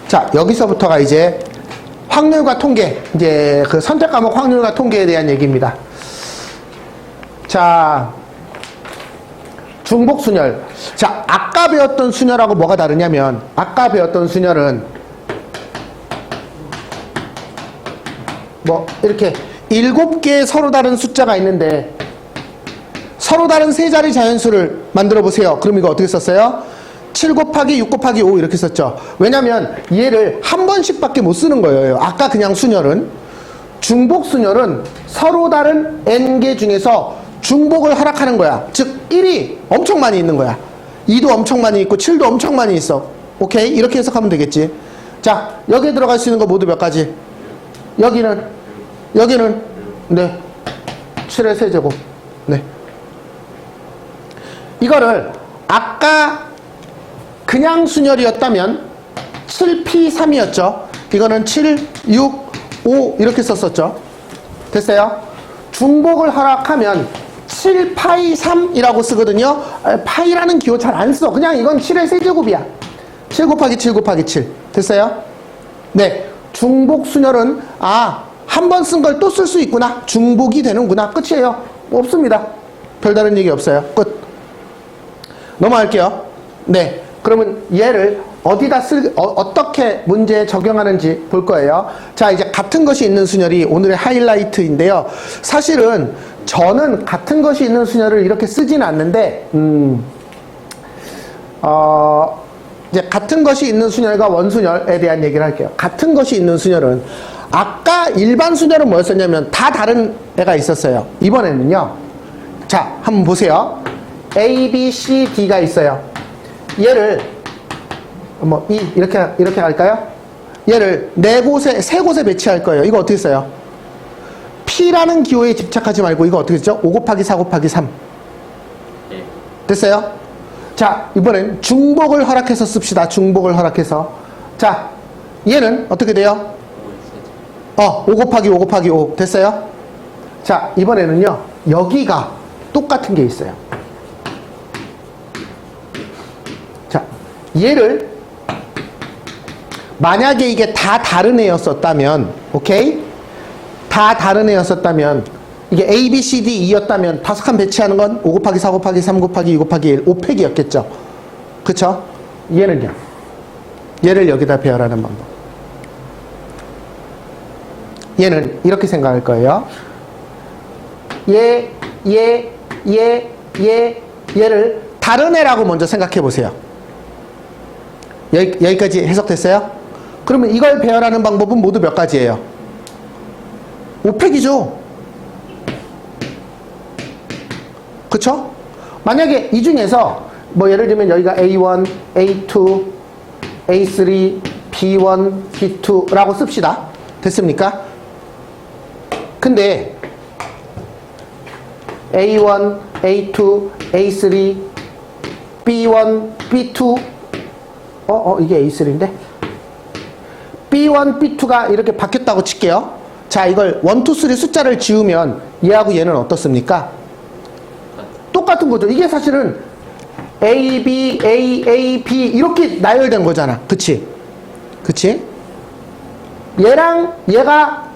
자, 여기서부터가 이제 확률과 통계, 이제 그 선택 과목 확률과 통계에 대한 얘기입니다. 자, 중복순열. 자, 아까 배웠던 순열하고 뭐가 다르냐면, 아까 배웠던 순열은 뭐 이렇게 7개의 서로 다른 숫자가 있는데 서로 다른 세 자리 자연수를 만들어 보세요. 그럼 이거 어떻게 썼어요? 7 곱하기 6 곱하기 5 이렇게 썼죠. 왜냐면 얘를 한 번씩밖에 못 쓰는 거예요. 아까 그냥 순열은. 중복 순열은 서로 다른 n개 중에서 중복을 허락하는 거야. 즉 1이 엄청 많이 있는 거야. 2도 엄청 많이 있고 7도 엄청 많이 있어. 오케이? 이렇게 해석하면 되겠지. 자, 여기에 들어갈 수 있는 거 모두 몇 가지? 여기는 네 7의 세제곱. 네. 이거를 아까 그냥 순열이었다면 7p3이었죠. 이거는 7, 6, 5 이렇게 썼었죠. 됐어요? 중복을 허락하면 7파이 3이라고 쓰거든요. 파이라는 기호 잘 안 써. 그냥 이건 7의 세제곱이야. 7 곱하기 7 곱하기 7. 됐어요? 네. 중복 순열은 한 번 쓴 걸 또 쓸 수 있구나. 중복이 되는구나. 끝이에요. 없습니다. 별다른 얘기 없어요. 끝. 넘어갈게요. 네. 그러면 얘를 어디다 어떻게 문제에 적용하는지 볼 거예요. 자, 이제 같은 것이 있는 순열이 오늘의 하이라이트인데요. 사실은 저는 같은 것이 있는 순열을 이렇게 쓰지는 않는데, 이제 같은 것이 있는 순열과 원순열에 대한 얘기를 할게요. 같은 것이 있는 순열은 아까 일반 순열은 뭐였었냐면 다 다른 애가 있었어요. 이번에는요. 자, 한번 보세요. A, B, C, D가 있어요. 얘를 이렇게 할까요? 얘를 세 곳에 배치할 거예요. 이거 어떻게 써요? P라는 기호에 집착하지 말고 이거 어떻게 쓰죠? 5 곱하기 4 곱하기 3. 됐어요? 자, 이번엔 중복을 허락해서 씁시다. 중복을 허락해서. 자, 얘는 어떻게 돼요? 5 곱하기 5 곱하기 5. 됐어요? 자, 이번에는요. 여기가 똑같은 게 있어요. 자, 얘를 만약에 이게 다 다른 애였었다면, 오케이? 다 다른 애였었다면, 이게 A, B, C, D, E였다면 5칸 배치하는 건 5 곱하기 4 곱하기 3 곱하기 2 곱하기 1, 5팩이었겠죠. 그쵸? 얘는요. 얘를 여기다 배열하는 방법. 얘는 이렇게 생각할 거예요. 얘를 다른 애라고 먼저 생각해 보세요. 여기까지 해석됐어요? 그러면 이걸 배열하는 방법은 모두 몇 가지예요? 5팩이죠. 그쵸? 만약에 이 중에서 뭐 예를 들면 여기가 A1, A2, A3, B1, B2라고 씁시다. 됐습니까? 근데 A1, A2, A3, B1, B2 이게 A3인데 B1, B2가 이렇게 바뀌었다고 칠게요. 자, 이걸 1, 2, 3 숫자를 지우면 얘하고 얘는 어떻습니까? 똑같은 거죠. 이게 사실은 A, B, A, B 이렇게 나열된 거잖아. 그치? 그치? 얘랑 얘가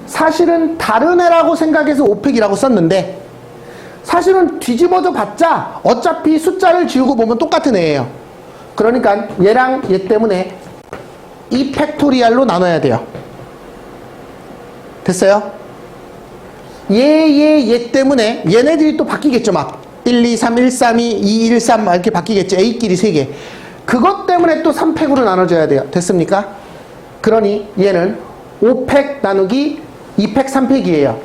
사실은 다른 애라고 생각해서 5팩이라고 썼는데 사실은 뒤집어져 봤자 어차피 숫자를 지우고 보면 똑같은 애예요. 그러니까 얘랑 얘 때문에 2팩토리얼로 나눠야 돼요. 됐어요? 얘 때문에 얘네들이 또 바뀌겠죠. 막 1, 2, 3, 1, 3, 2, 2, 1, 3 이렇게 바뀌겠죠. A끼리 3개. 그것 때문에 또 3팩으로 나눠줘야 돼요. 됐습니까? 그러니 얘는 5팩 나누기 2팩 3팩이에요.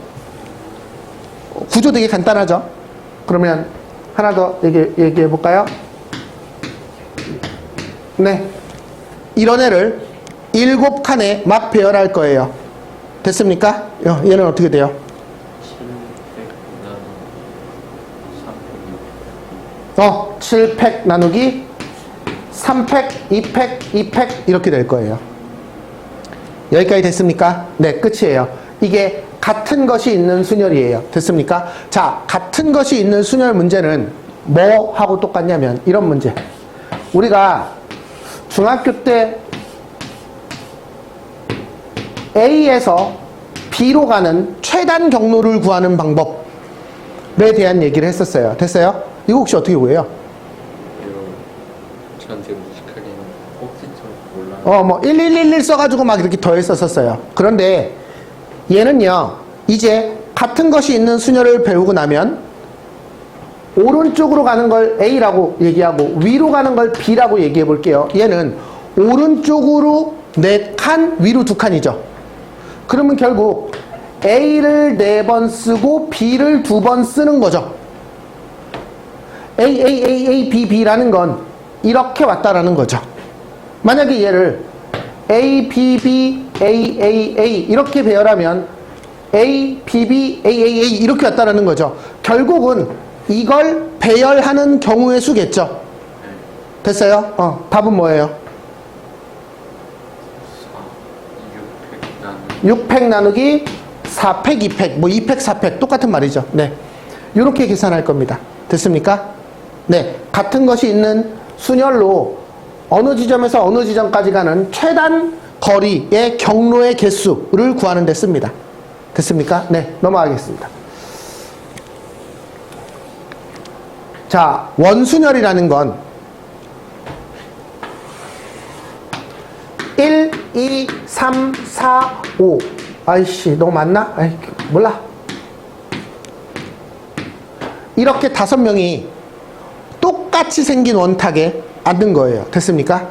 구조 되게 간단하죠? 그러면 하나 더 얘기해 볼까요? 네. 이런 애를 7칸에 막 배열할 거예요. 됐습니까? 얘는 어떻게 돼요? 7팩 나누기 3팩, 2팩, 2팩 이렇게 될 거예요. 여기까지 됐습니까? 네, 끝이에요. 이게 같은 것이 있는 순열이에요. 됐습니까? 자, 같은 것이 있는 순열 문제는 뭐 하고 똑같냐면 이런 문제. 우리가 중학교 때 A에서 B로 가는 최단 경로를 구하는 방법에 대한 얘기를 했었어요. 됐어요? 이거 혹시 어떻게 구해요? 저한테 무식하게 꼭지점 몰라. 1111 써가지고 막 이렇게 더했었어요. 그런데 얘는요, 이제 같은 것이 있는 수녀를 배우고 나면 오른쪽으로 가는 걸 A라고 얘기하고 위로 가는 걸 B라고 얘기해 볼게요. 얘는 오른쪽으로 4칸, 위로 2칸이죠. 그러면 결국 A를 4번 쓰고 B를 2번 쓰는 거죠. A, B, B라는 건 이렇게 왔다라는 거죠. 만약에 얘를 A, B, B, A 이렇게 배열하면 A, B, B, A 이렇게 왔다라는 거죠. 결국은 이걸 배열하는 경우의 수겠죠. 됐어요? 답은 뭐예요? 6팩 나누기 4팩, 2팩, 2팩, 4팩 똑같은 말이죠. 네, 이렇게 계산할 겁니다. 됐습니까? 네, 같은 것이 있는 순열로 어느 지점에서 어느 지점까지 가는 최단 거리의 경로의 개수를 구하는 데 씁니다. 됐습니까? 네, 넘어가겠습니다. 자, 원순열이라는 건 1, 2, 3, 4, 5 아이씨 너무 많나? 아이 몰라. 이렇게 5명이 똑같이 생긴 원탁에 앉는 거예요. 됐습니까?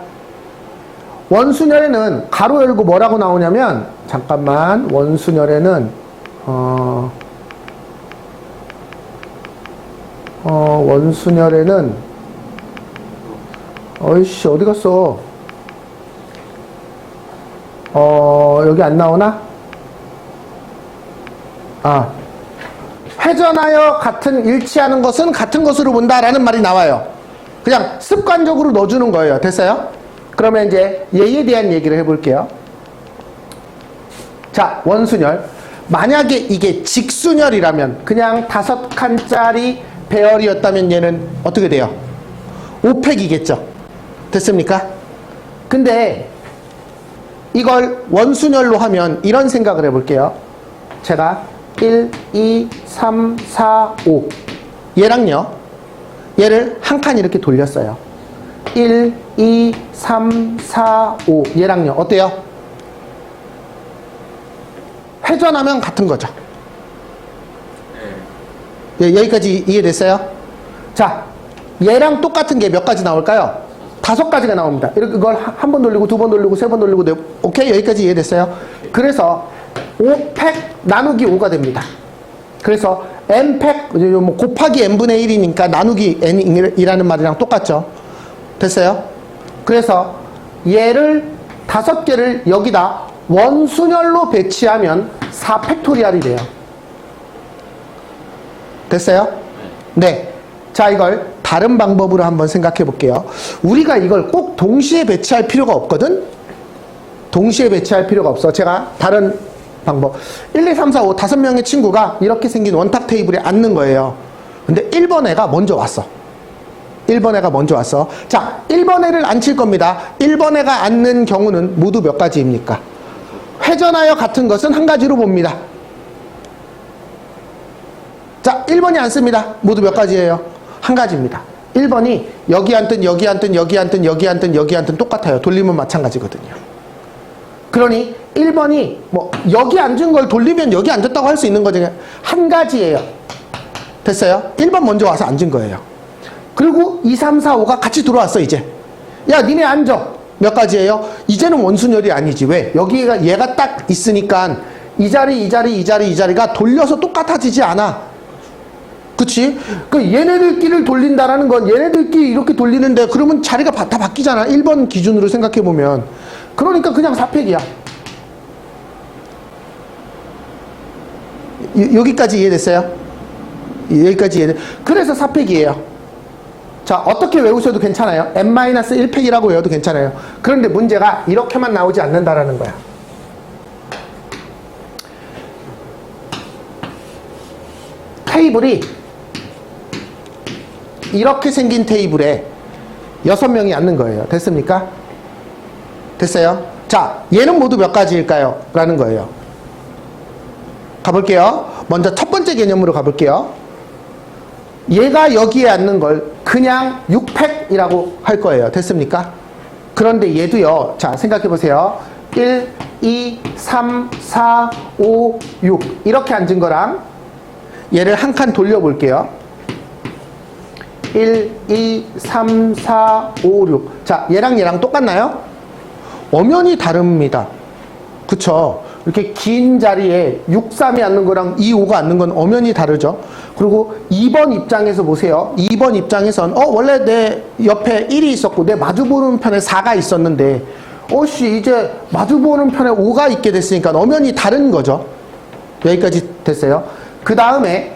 원순열에는 가로 열고 뭐라고 나오냐면, 잠깐만, 원순열에는 원순열에는 어이씨 어디 갔어? 여기 안 나오나? 회전하여 같은 일치하는 것은 같은 것으로 본다라는 말이 나와요. 그냥 습관적으로 넣어주는 거예요. 됐어요? 그러면 이제 얘에 대한 얘기를 해볼게요. 자, 원순열. 만약에 이게 직순열이라면, 그냥 5칸짜리 배열이었다면 얘는 어떻게 돼요? 5팩이겠죠. 됐습니까? 근데 이걸 원순열로 하면 이런 생각을 해볼게요. 제가 1, 2, 3, 4, 5 얘랑요, 얘를 한 칸 이렇게 돌렸어요. 1, 2, 3, 4, 5 얘랑요, 어때요? 회전하면 같은 거죠. 예, 여기까지 이해됐어요? 자, 얘랑 똑같은 게 몇 가지 나올까요? 5가지가 나옵니다. 이렇게 이걸 한 번 돌리고, 2번 돌리고, 3번 돌리고, 오케이? 여기까지 이해됐어요? 그래서 5팩 나누기 5가 됩니다. 그래서 n팩 뭐 곱하기 n분의 1이니까 나누기 n이라는 말이랑 똑같죠. 됐어요? 그래서 얘를 5개를 여기다 원순열로 배치하면 4팩토리얼이 돼요. 됐어요? 네. 자, 이걸 다른 방법으로 한번 생각해 볼게요. 우리가 이걸 꼭 동시에 배치할 필요가 없거든? 동시에 배치할 필요가 없어. 제가 다른 방법. 1, 2, 3, 4, 5 5명의 친구가 이렇게 생긴 원탁 테이블에 앉는 거예요. 근데 1번 애가 먼저 왔어. 1번 애가 먼저 왔어. 자, 1번 애를 앉힐 겁니다. 1번 애가 앉는 경우는 모두 몇 가지입니까? 회전하여 같은 것은 한 가지로 봅니다. 자, 1번이 앉습니다. 모두 몇 가지예요? 한 가지입니다. 1번이 여기 앉든 여기 앉든 여기 앉든 여기 앉든 여기 앉든 똑같아요. 돌리면 마찬가지거든요. 그러니 1번이 뭐 여기 앉은 걸 돌리면 여기 앉았다고 할 수 있는 거죠. 한 가지예요. 됐어요? 1번 먼저 와서 앉은 거예요. 그리고 2, 3, 4, 5가 같이 들어왔어. 이제 야 니네 앉아. 몇 가지예요? 이제는 원순열이 아니지. 왜? 여기가 얘가 딱 있으니까 이 자리 이 자리 이 자리 이 자리가 돌려서 똑같아지지 않아. 그치? 그 얘네들끼리를 돌린다라는 건 얘네들끼리 이렇게 돌리는데, 그러면 자리가 다 바뀌잖아. 1번 기준으로 생각해보면. 그러니까 그냥 4팩이야. 여기까지 이해됐어요? 여기까지 이해돼. 그래서 4팩이에요. 자, 어떻게 외우셔도 괜찮아요. n-1팩이라고 외워도 괜찮아요. 그런데 문제가 이렇게만 나오지 않는다라는 거야. 테이블이 이렇게 생긴 테이블에 6명이 앉는 거예요. 됐습니까? 됐어요? 자, 얘는 모두 몇 가지일까요? 라는 거예요. 가볼게요. 먼저 첫 번째 개념으로 가볼게요. 얘가 여기에 앉는 걸 그냥 6팩이라고 할 거예요. 됐습니까? 그런데 얘도요. 자, 생각해 보세요. 1, 2, 3, 4, 5, 6 이렇게 앉은 거랑 얘를 한 칸 돌려볼게요. 1, 2, 3, 4, 5, 6 자, 얘랑 똑같나요? 엄연히 다릅니다. 그쵸? 이렇게 긴 자리에 6, 3이 앉는 거랑 2, 5가 앉는 건 엄연히 다르죠. 그리고 2번 입장에서 보세요. 2번 입장에선 원래 내 옆에 1이 있었고 내 마주보는 편에 4가 있었는데 이제 마주보는 편에 5가 있게 됐으니까 엄연히 다른 거죠. 여기까지 됐어요. 그 다음에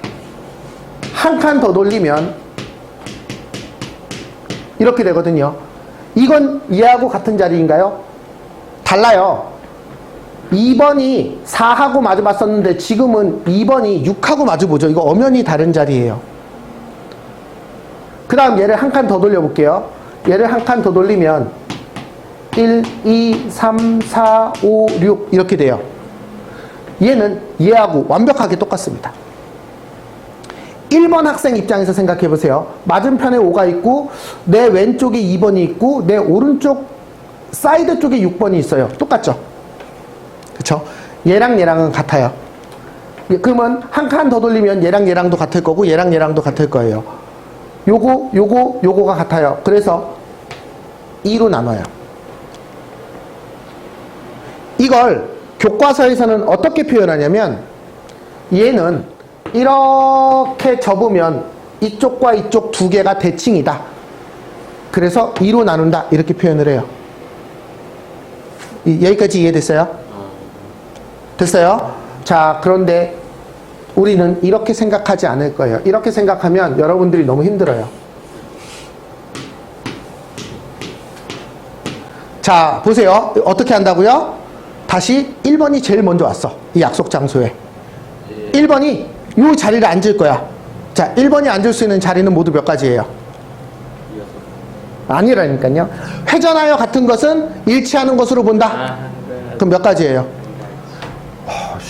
한 칸 더 돌리면 이렇게 되거든요. 이건 얘하고 같은 자리인가요? 달라요. 2번이 4하고 마주 봤었는데 지금은 2번이 6하고 마주 보죠. 이거 엄연히 다른 자리예요. 그 다음 얘를 한 칸 더 돌려볼게요. 얘를 한 칸 더 돌리면 1, 2, 3, 4, 5, 6 이렇게 돼요. 얘는 얘하고 완벽하게 똑같습니다. 1번 학생 입장에서 생각해 보세요. 맞은편에 5가 있고 내 왼쪽에 2번이 있고 내 오른쪽 사이드 쪽에 6번이 있어요. 똑같죠? 그쵸? 얘랑은 같아요. 그러면 한 칸 더 돌리면 얘랑도 같을 거고 얘랑도 같을 거예요. 요거가 같아요. 그래서 2로 나눠요. 이걸 교과서에서는 어떻게 표현하냐면 얘는 이렇게 접으면 이쪽과 이쪽 두 개가 대칭이다. 그래서 2로 나눈다. 이렇게 표현을 해요. 여기까지 이해됐어요? 됐어요? 자, 그런데 우리는 이렇게 생각하지 않을 거예요. 이렇게 생각하면 여러분들이 너무 힘들어요. 자, 보세요. 어떻게 한다고요? 다시 1번이 제일 먼저 왔어. 이 약속 장소에. 1번이 이 자리를 앉을 거야. 자, 1번이 앉을 수 있는 자리는 모두 몇 가지예요? 아니라니까요. 회전하여 같은 것은 일치하는 것으로 본다. 그럼 몇 가지예요?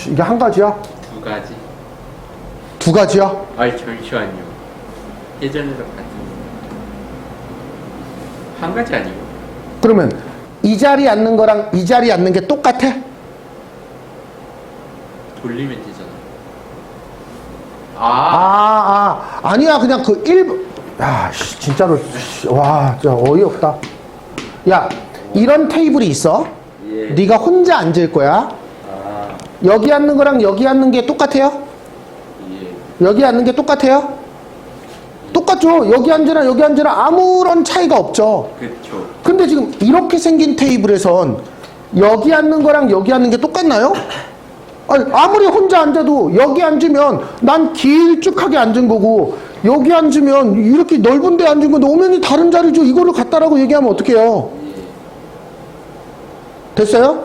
이게 한 가지야? 두 가지. 두 가지야? 아니 잠시만요. 예전에도 같은 한 가지 아니고? 그러면 이 자리 앉는 거랑 이 자리 앉는 게 똑같아? 돌리면 되잖아. 아니야. 그냥 그 1번. 야, 진짜로. 와, 진짜 어이없다. 야, 이런 테이블이 있어. 예. 네가 혼자 앉을 거야. 여기 앉는 거랑 여기 앉는 게 똑같아요? 예. 여기 앉는 게 똑같아요? 똑같죠. 여기 앉으나 여기 앉으나 아무런 차이가 없죠. 그렇죠. 근데 지금 이렇게 생긴 테이블에선 여기 앉는 거랑 여기 앉는 게 똑같나요? 아니, 아무리 혼자 앉아도 여기 앉으면 난 길쭉하게 앉은 거고 여기 앉으면 이렇게 넓은 데 앉은 건데 오면이 다른 자리죠. 이거를 같다라고 얘기하면 어떡해요? 됐어요?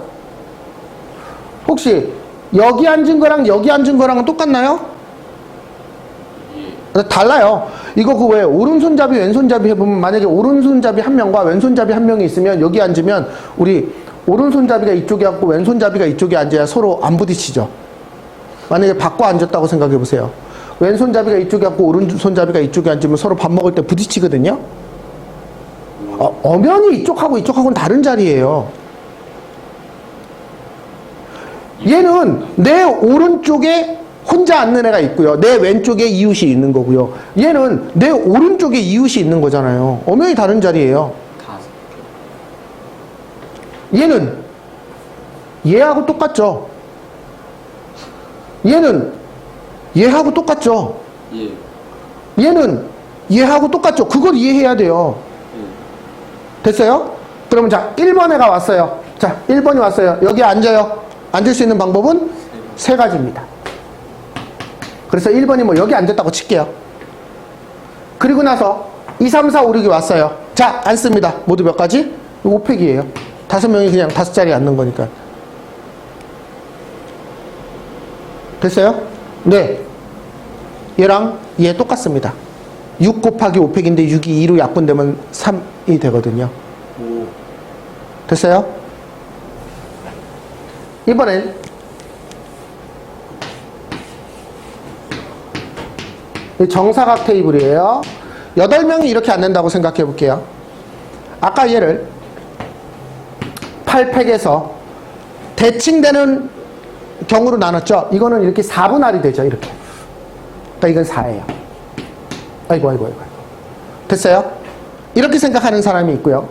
혹시 여기 앉은 거랑 여기 앉은 거랑은 똑같나요? 달라요. 이거 그 왜 오른손잡이 왼손잡이 해보면 만약에 오른손잡이 한 명과 왼손잡이 한 명이 있으면 여기 앉으면 우리 오른손잡이가 이쪽에 앉고 왼손잡이가 이쪽에 앉아야 서로 안 부딪히죠. 만약에 바꿔 앉았다고 생각해 보세요. 왼손잡이가 이쪽에 앉고 오른손잡이가 이쪽에 앉으면 서로 밥 먹을 때 부딪히거든요. 엄연히 이쪽하고 이쪽하고는 다른 자리예요. 얘는 내 오른쪽에 혼자 앉는 애가 있고요. 내 왼쪽에 이웃이 있는 거고요. 얘는 내 오른쪽에 이웃이 있는 거잖아요. 엄연히 다른 자리예요. 얘는 얘하고 똑같죠. 얘는 얘하고 똑같죠. 예. 얘는 얘하고 똑같죠. 그걸 이해해야 돼요. 됐어요? 그러면 자, 1번 애가 왔어요. 자, 1번이 왔어요. 여기 앉아요. 앉을 수 있는 방법은 세 가지입니다. 그래서 1번이 뭐 여기 앉았다고 칠게요. 그리고 나서 2, 3, 4, 5, 6이 왔어요. 자, 앉습니다. 모두 몇 가지? 5팩이에요. 5명이 그냥 5자리에 앉는 거니까. 됐어요? 네. 얘랑 얘 똑같습니다. 6 곱하기 5팩인데 6이 2로 약분되면 3이 되거든요. 오. 됐어요? 이번엔 정사각 테이블이에요. 8명이 이렇게 앉는다고 생각해 볼게요. 아까 얘를 8팩에서 대칭되는 경우로 나눴죠. 이거는 이렇게 4분할이 되죠. 이렇게. 그러니까 이건 4예요. 아이고. 됐어요? 이렇게 생각하는 사람이 있고요.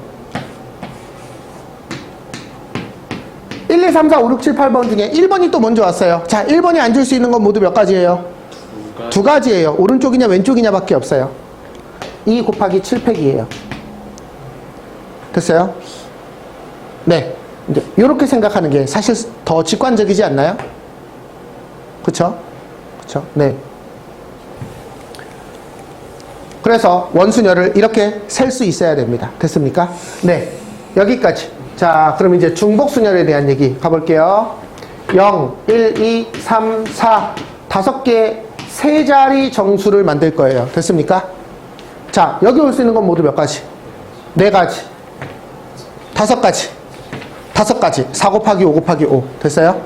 1, 2, 3, 4, 5, 6, 7, 8번 중에 1번이 또 먼저 왔어요. 자, 1번이 앉을 수 있는 건 모두 몇 가지예요? 두 가지예요. 오른쪽이냐 왼쪽이냐 밖에 없어요. 2 곱하기 7팩이에요. 됐어요? 네. 이제 이렇게 생각하는 게 사실 더 직관적이지 않나요? 그쵸? 네. 그래서 원순열을 이렇게 셀 수 있어야 됩니다. 됐습니까? 네. 여기까지. 자, 그럼 이제 중복순열에 대한 얘기 가볼게요. 0, 1, 2, 3, 4, 5개 세 자리 정수를 만들 거예요. 됐습니까? 자, 여기 올 수 있는 건 모두 몇 가지? 4가지. 5가지. 5가지. 4 곱하기 5 곱하기 5. 됐어요?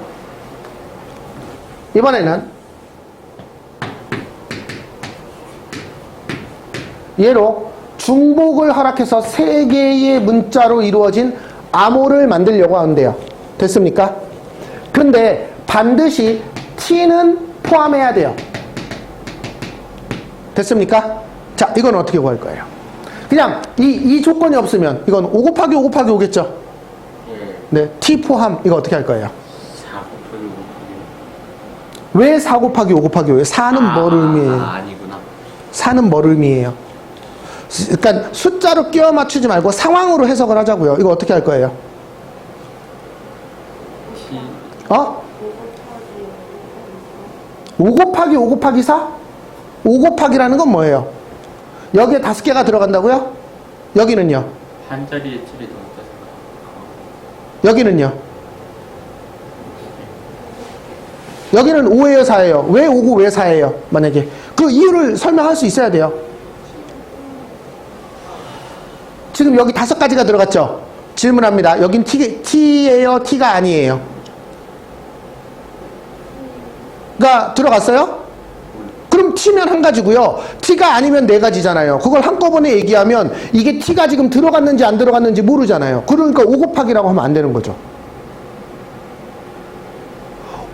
이번에는 얘로 중복을 허락해서 3개의 문자로 이루어진 암호를 만들려고 하는데요. 됐습니까? 그런데 반드시 t는 포함해야 돼요. 됐습니까? 자, 이건 어떻게 구할 거예요? 그냥 이 조건이 없으면 이건 5 곱하기 5 곱하기 5겠죠? 네, t 포함 이거 어떻게 할 거예요? 4 곱하기 5 곱하기 왜 4 곱하기 5 곱하기 5예요? 4는 뭘 의미해요? 아니구나. 4는 뭘 의미해요? 그러니까 숫자로 끼워 맞추지 말고 상황으로 해석을 하자고요. 이거 어떻게 할 거예요? T 5 곱하기 5 곱하기 4? 5 곱하기라는 건 뭐예요? 여기에 5개가 들어간다고요? 여기는요? 한 자리에 T를 넣었다 여기는요? 여기는 5예요, 4예요? 왜 5고 왜 4예요? 만약에 그 이유를 설명할 수 있어야 돼요. 지금 여기 5가지가 들어갔죠? 질문합니다. 여긴 T예요? T가 아니에요? 가 들어갔어요? 그럼 T면 한 가지고요. T가 아니면 4가지잖아요. 그걸 한꺼번에 얘기하면 이게 T가 지금 들어갔는지 안 들어갔는지 모르잖아요. 그러니까 5 곱하기라고 하면 안 되는 거죠.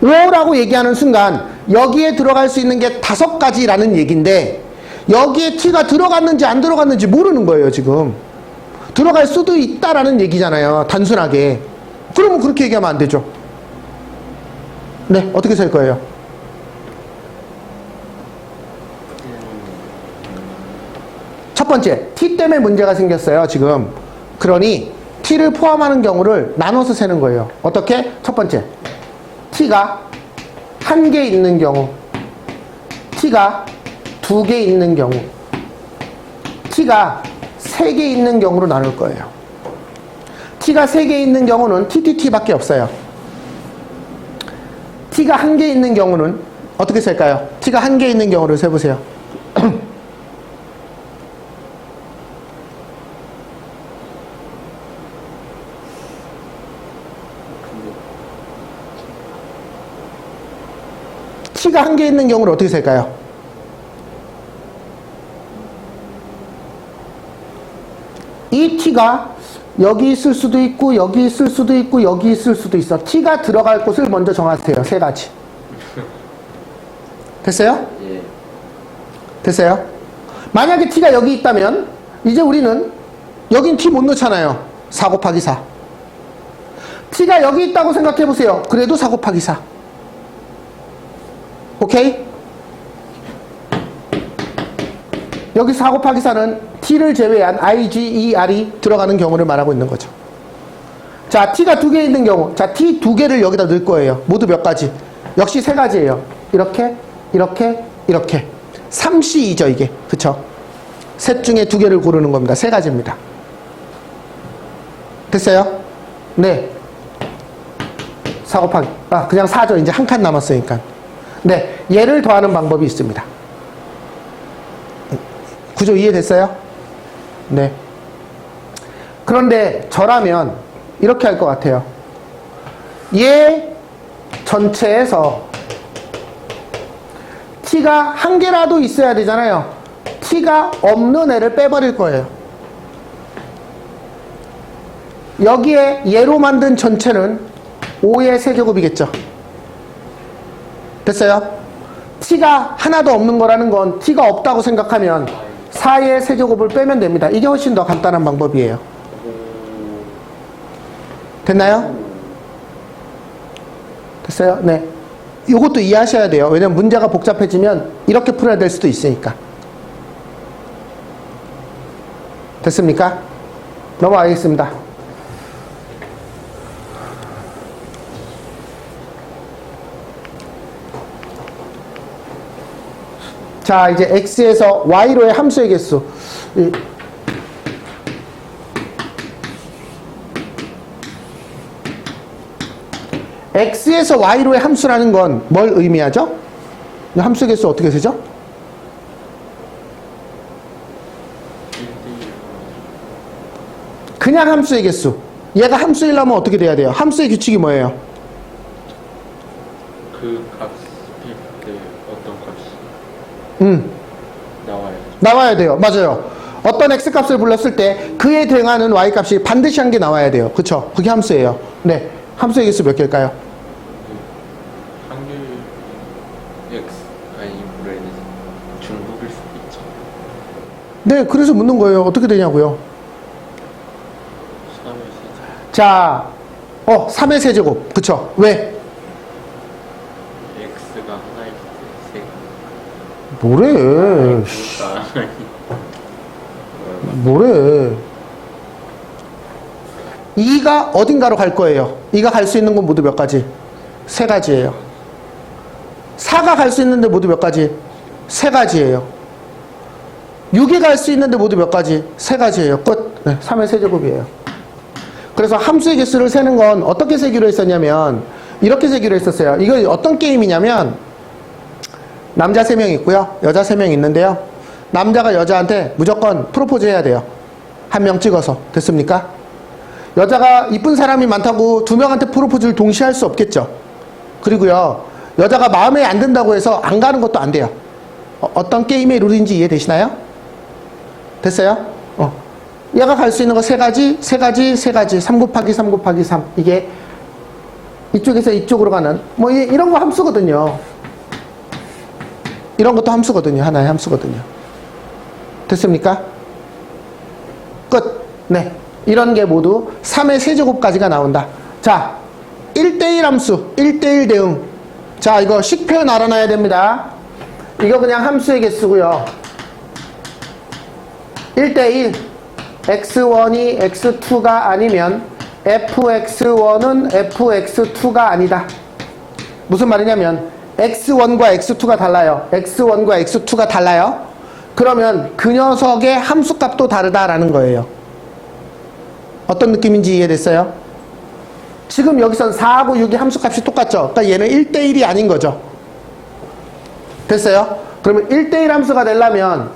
5라고 얘기하는 순간 여기에 들어갈 수 있는 게 5가지라는 얘기인데 여기에 T가 들어갔는지 안 들어갔는지 모르는 거예요, 지금. 들어갈 수도 있다라는 얘기잖아요, 단순하게. 그러면 그렇게 얘기하면 안 되죠. 네, 어떻게 셀 거예요? 첫 번째, t 때문에 문제가 생겼어요, 지금. 그러니 t를 포함하는 경우를 나눠서 세는 거예요. 어떻게? 첫 번째, t가 1개 있는 경우, t가 2개 있는 경우, t가 3개 있는 경우로 나눌 거예요. t가 3개 있는 경우는 ttt밖에 없어요. t가 1개 있는 경우는 어떻게 셀까요? t가 1개 있는 경우를 세보세요. t가 1개 있는 경우를 어떻게 셀까요? 이 t가 여기 있을 수도 있고 여기 있을 수도 있고 여기 있을 수도 있어. t가 들어갈 곳을 먼저 정하세요. 3가지. 됐어요? 예. 됐어요? 만약에 t가 여기 있다면 이제 우리는 여긴 t 못 넣잖아요. 4 곱하기 4. t가 여기 있다고 생각해 보세요. 그래도 4 곱하기 4. 오케이? 여기 4 곱하기 4는 t를 제외한 IGER이 들어가는 경우를 말하고 있는 거죠. 자, t가 2개 있는 경우. 자, t 2개를 여기다 넣을 거예요. 모두 몇 가지? 역시 3가지예요. 이렇게, 이렇게, 이렇게. 3C2죠, 이게. 그쵸? 셋 중에 2개를 고르는 겁니다. 3가지입니다. 됐어요? 네. 4 곱하기. 그냥 4죠. 이제 한 칸 남았으니까. 네. 얘를 더하는 방법이 있습니다. 구조 이해됐어요? 네. 그런데 저라면 이렇게 할 것 같아요. 얘 전체에서 t가 한 개라도 있어야 되잖아요. t가 없는 애를 빼버릴 거예요. 여기에 얘로 만든 전체는 5의 세제곱이겠죠. 됐어요? t가 하나도 없는 거라는 건 t가 없다고 생각하면 4의 세제곱을 빼면 됩니다. 이게 훨씬 더 간단한 방법이에요. 됐나요? 됐어요? 네. 이것도 이해하셔야 돼요. 왜냐면 문제가 복잡해지면 이렇게 풀어야 될 수도 있으니까. 됐습니까? 넘어가겠습니다. 자, 이제 x에서 y로의 함수의 개수. x에서 y로의 함수라는 건 뭘 의미하죠? 함수의 개수 어떻게 되죠? 그냥 함수의 개수. 얘가 함수이려면 어떻게 돼야 돼요? 함수의 규칙이 뭐예요? 그 값이 그 어떤 값이 나와야 돼요. 맞아요. 어떤 x값을 불렀을 때 그에 대응하는 y값이 반드시 한 개 나와야 돼요. 그쵸? 그게 함수예요. 네. 함수의 개수 몇 개일까요? 확률 x 아니 모르겠는데 중복일 수도 있죠. 네. 그래서 묻는 거예요. 어떻게 되냐고요? 3의 세제곱 자, 3의 세제곱. 그쵸? 왜? x가 하나일 때 뭐래? 그러니까 뭐래? 2가 어딘가로 갈 거예요. 2가 갈 수 있는 건 모두 몇 가지? 3가지예요. 4가 갈 수 있는데 모두 몇 가지? 3가지예요. 6이 갈 수 있는데 모두 몇 가지? 3가지예요. 끝. 네, 3의 세제곱이에요. 그래서 함수의 개수를 세는 건 어떻게 세기로 했었냐면 이렇게 세기로 했었어요. 이거 어떤 게임이냐면 남자 3명 있고요. 여자 3명 있는데요. 남자가 여자한테 무조건 프로포즈 해야 돼요. 한 명 찍어서. 됐습니까? 여자가 이쁜 사람이 많다고 2명한테 프로포즈를 동시에 할 수 없겠죠. 그리고요. 여자가 마음에 안 든다고 해서 안 가는 것도 안 돼요. 어떤 게임의 룰인지 이해되시나요? 됐어요? 얘가 갈 수 있는 거 3가지, 3가지, 3가지. 3 곱하기 3 곱하기 3. 이게 이쪽에서 이쪽으로 가는 뭐 이런 거 함수거든요. 이런 것도 함수거든요. 하나의 함수거든요. 됐습니까? 끝. 네. 이런 게 모두 3의 세제곱까지가 나온다. 자, 1대1 함수, 1대1 대응. 자, 이거 식표현 알아놔야 됩니다. 이거 그냥 함수의 개수고요. 1대1 x1이 x2가 아니면 fx1은 fx2가 아니다. 무슨 말이냐면 x1과 x2가 달라요. x1과 x2가 달라요. 그러면 그 녀석의 함수값도 다르다라는 거예요. 어떤 느낌인지 이해됐어요? 지금 여기선 4하고 6이 함수값이 똑같죠? 그러니까 얘는 1대1이 아닌 거죠. 됐어요? 그러면 1대1 함수가 되려면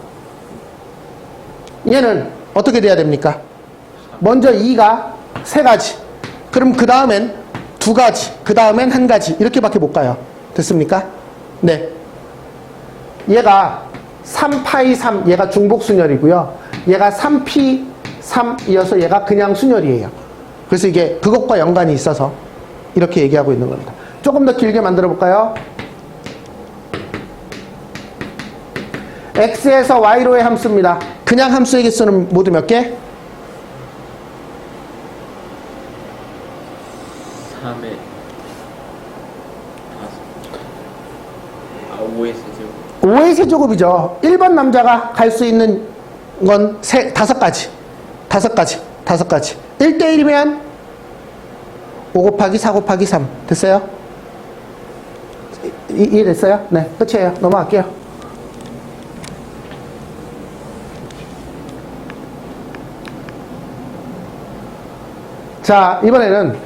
얘는 어떻게 돼야 됩니까? 먼저 2가 3가지. 그럼 그 다음엔 2가지. 그 다음엔 1가지. 이렇게밖에 못 가요. 됐습니까? 네. 얘가 3파이 3. 얘가 중복순열이고요. 얘가 3피 3이어서 얘가 그냥 순열이에요. 그래서 이게 그것과 연관이 있어서 이렇게 얘기하고 있는 겁니다. 조금 더 길게 만들어 볼까요? x에서 y로의 함수입니다. 그냥 함수의 개수는 모두 몇 개? 3의 5의 세제곱 5의 세제곱이죠. 1번 남자가 갈 수 있는 건 5가지. 5가지. 1대1이면 5 곱하기 4 곱하기 3. 됐어요? 이해됐어요? 네, 끝이에요. 넘어갈게요. 자, 이번에는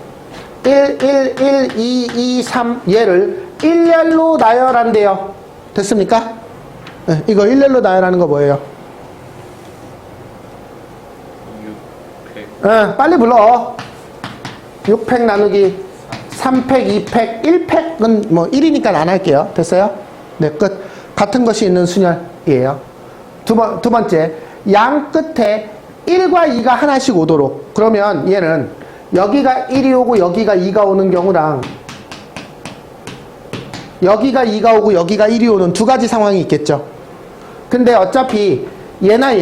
1, 1, 1, 2, 2, 3 얘를 일렬로 나열한대요. 됐습니까? 네, 이거 일렬로 나열하는 거 뭐예요? 600 빨리 불러. 600 나누기 3팩, 2팩, 1팩은 뭐 1이니까 안 할게요. 됐어요? 네, 끝. 같은 것이 있는 순열이에요. 두 번째, 양 끝에 1과 2가 하나씩 오도록. 그러면 얘는 여기가 1이 오고 여기가 2가 오는 경우랑 여기가 2가 오고 여기가 1이 오는 두 가지 상황이 있겠죠. 근데 어차피 얘나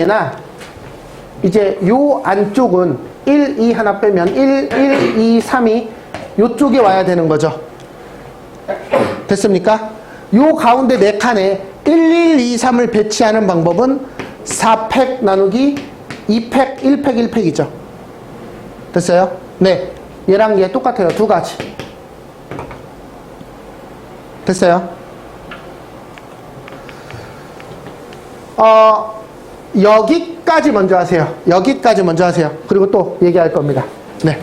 이제 요 안쪽은 1, 2 하나 빼면 1, 2, 3이 요쪽에 와야 되는 거죠. 됐습니까? 요 가운데 4칸에 1, 2, 3을 배치하는 방법은 4팩 나누기 2팩, 1팩, 1팩이죠. 됐어요? 네. 얘랑 얘 똑같아요. 두 가지. 됐어요? 여기까지 먼저 하세요. 여기까지 먼저 하세요. 그리고 또 얘기할 겁니다. 네.